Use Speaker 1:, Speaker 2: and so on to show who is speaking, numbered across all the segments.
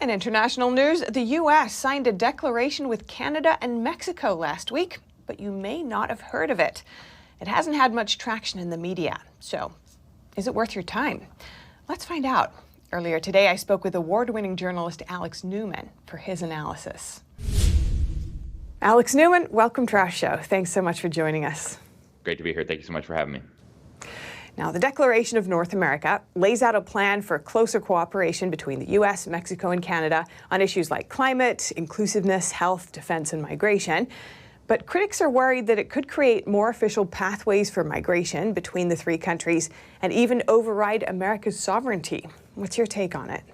Speaker 1: In international news, the U.S. signed a declaration with Canada and Mexico last week, but you may not have heard of it. It hasn't had much traction in the media, so is it worth your time? Let's find out. Earlier today, I spoke with award-winning journalist Alex Newman for his analysis. Alex Newman, welcome to our show. Thanks so much for joining us.
Speaker 2: Great to be here. Thank you so much for having me.
Speaker 1: Now, the Declaration of North America lays out a plan for closer cooperation between the U.S., Mexico, and Canada on issues like climate, inclusiveness, health, defense, and migration. But critics are worried that it could create more official pathways for migration between the three countries and even override America's sovereignty. What's your take on it?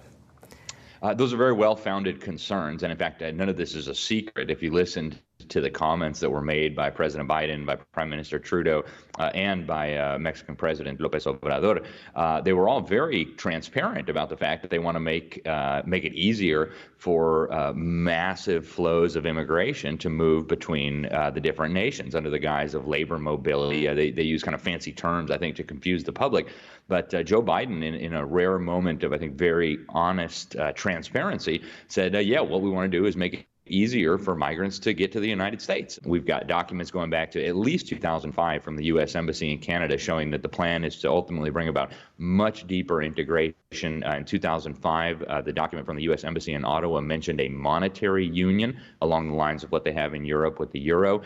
Speaker 2: Those are very well-founded concerns, and in fact, none of this is a secret. If you listened to the comments that were made by President Biden, by Prime Minister Trudeau, and by Mexican President López Obrador, they were all very transparent about the fact that they want to make it easier for massive flows of immigration to move between the different nations under the guise of labor mobility. They use kind of fancy terms, I think, to confuse the public. But Joe Biden, in a rare moment of, I think, very honest transparency, said, yeah, what we want to do is make it easier for migrants to get to the United States. We've got documents going back to at least 2005 from the U.S. Embassy in Canada showing that the plan is to ultimately bring about much deeper integration. In 2005, the document from the U.S. Embassy in Ottawa mentioned a monetary union along the lines of what they have in Europe with the euro.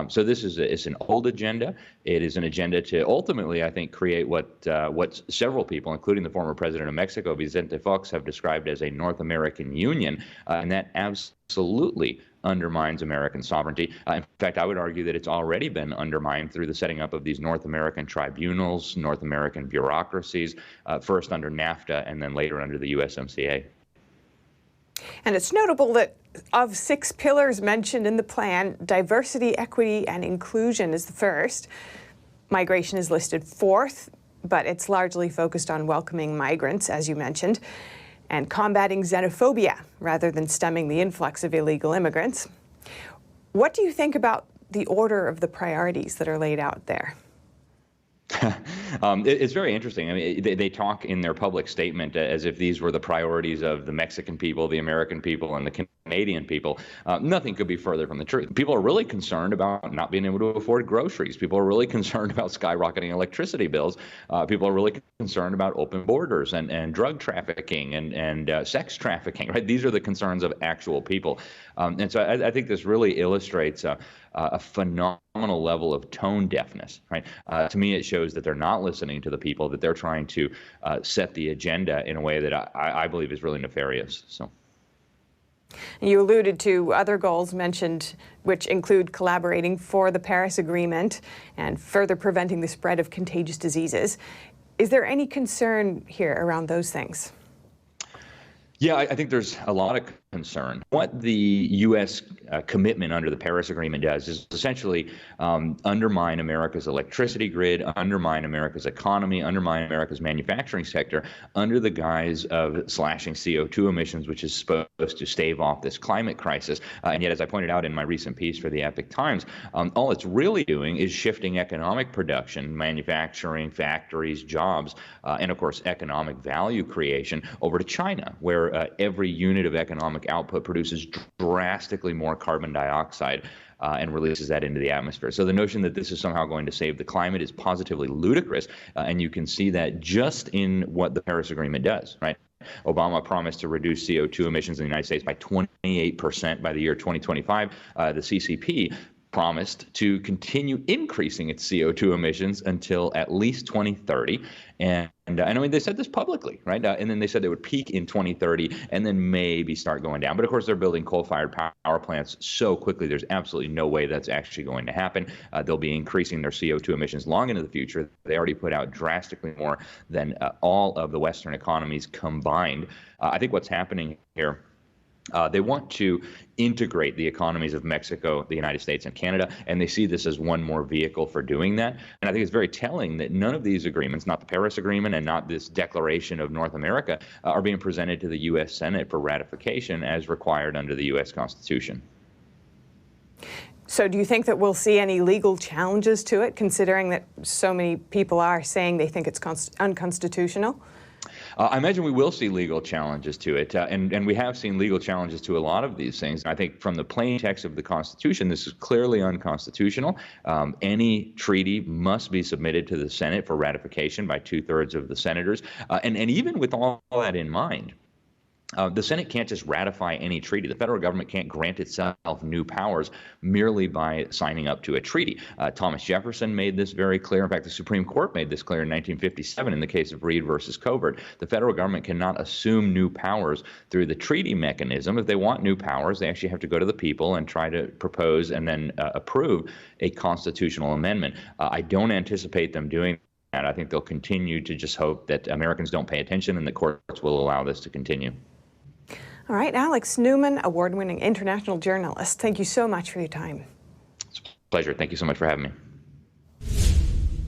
Speaker 2: So this is it's an old agenda. It is an agenda to ultimately, I think, create what several people, including the former president of Mexico, Vicente Fox, have described as a North American Union, and that absolutely undermines American sovereignty. In fact, I would argue that it's already been undermined through the setting up of these North American tribunals, North American bureaucracies, first under NAFTA and then later under the USMCA.
Speaker 1: And it's notable that of 6 pillars mentioned in the plan, diversity, equity, and inclusion is the first. Migration is listed 4th, but it's largely focused on welcoming migrants, as you mentioned, and combating xenophobia rather than stemming the influx of illegal immigrants. What do you think about the order of the priorities that are laid out there?
Speaker 2: It's very interesting. I mean, they talk in their public statement as if these were the priorities of the Mexican people, the American people, and the Canadian people. Nothing could be further from the truth. People are really concerned about not being able to afford groceries. People are really concerned about skyrocketing electricity bills. People are really concerned about open borders and drug trafficking and sex trafficking. Right? These are the concerns of actual people. And so I think this really illustrates a phenomenal level of tone deafness. Right? To me, it shows that they're not listening to the people, that they're trying to set the agenda in a way that I believe is really nefarious. So.
Speaker 1: You alluded to other goals mentioned, which include collaborating for the Paris Agreement and further preventing the spread of contagious diseases. Is there any concern here around those things?
Speaker 2: Yeah, I think there's a lot of concern. What the U.S. Commitment under the Paris Agreement does is essentially undermine America's electricity grid, undermine America's economy, undermine America's manufacturing sector under the guise of slashing CO2 emissions, which is supposed to stave off this climate crisis. And yet, as I pointed out in my recent piece for the Epoch Times, all it's really doing is shifting economic production, manufacturing, factories, jobs, and of course, economic value creation over to China, where every unit of economic output produces drastically more carbon dioxide and releases that into the atmosphere. So the notion that this is somehow going to save the climate is positively ludicrous, and you can see that just in what the Paris Agreement does, right? Obama promised to reduce CO2 emissions in the United States by 28% by the year 2025. The CCP promised to continue increasing its CO2 emissions until at least 2030. And I mean, they said this publicly, right? And then they said they would peak in 2030 and then maybe start going down. But of course, they're building coal-fired power plants so quickly, there's absolutely no way that's actually going to happen. They'll be increasing their CO2 emissions long into the future. They already put out drastically more than all of the Western economies combined. I think what's happening here, they want to integrate the economies of Mexico, the United States, and Canada, and they see this as one more vehicle for doing that. And I think it's very telling that none of these agreements, not the Paris Agreement and not this Declaration of North America, are being presented to the U.S. Senate for ratification as required under the U.S. Constitution.
Speaker 1: So do you think that we'll see any legal challenges to it, considering that so many people are saying they think it's unconstitutional?
Speaker 2: I imagine we will see legal challenges to it, and we have seen legal challenges to a lot of these things. I think from the plain text of the Constitution, this is clearly unconstitutional. Any treaty must be submitted to the Senate for ratification by 2/3 of the senators. And even with all that in mind, the Senate can't just ratify any treaty. The federal government can't grant itself new powers merely by signing up to a treaty. Thomas Jefferson made this very clear. In fact, the Supreme Court made this clear in 1957 in the case of Reed versus Covert. The federal government cannot assume new powers through the treaty mechanism. If they want new powers, they actually have to go to the people and try to propose and then approve a constitutional amendment. I don't anticipate them doing that. I think they'll continue to just hope that Americans don't pay attention and the courts will allow this to continue.
Speaker 1: All right, Alex Newman, award-winning international journalist. Thank you so much for your time.
Speaker 2: It's a pleasure. Thank you so much for having me.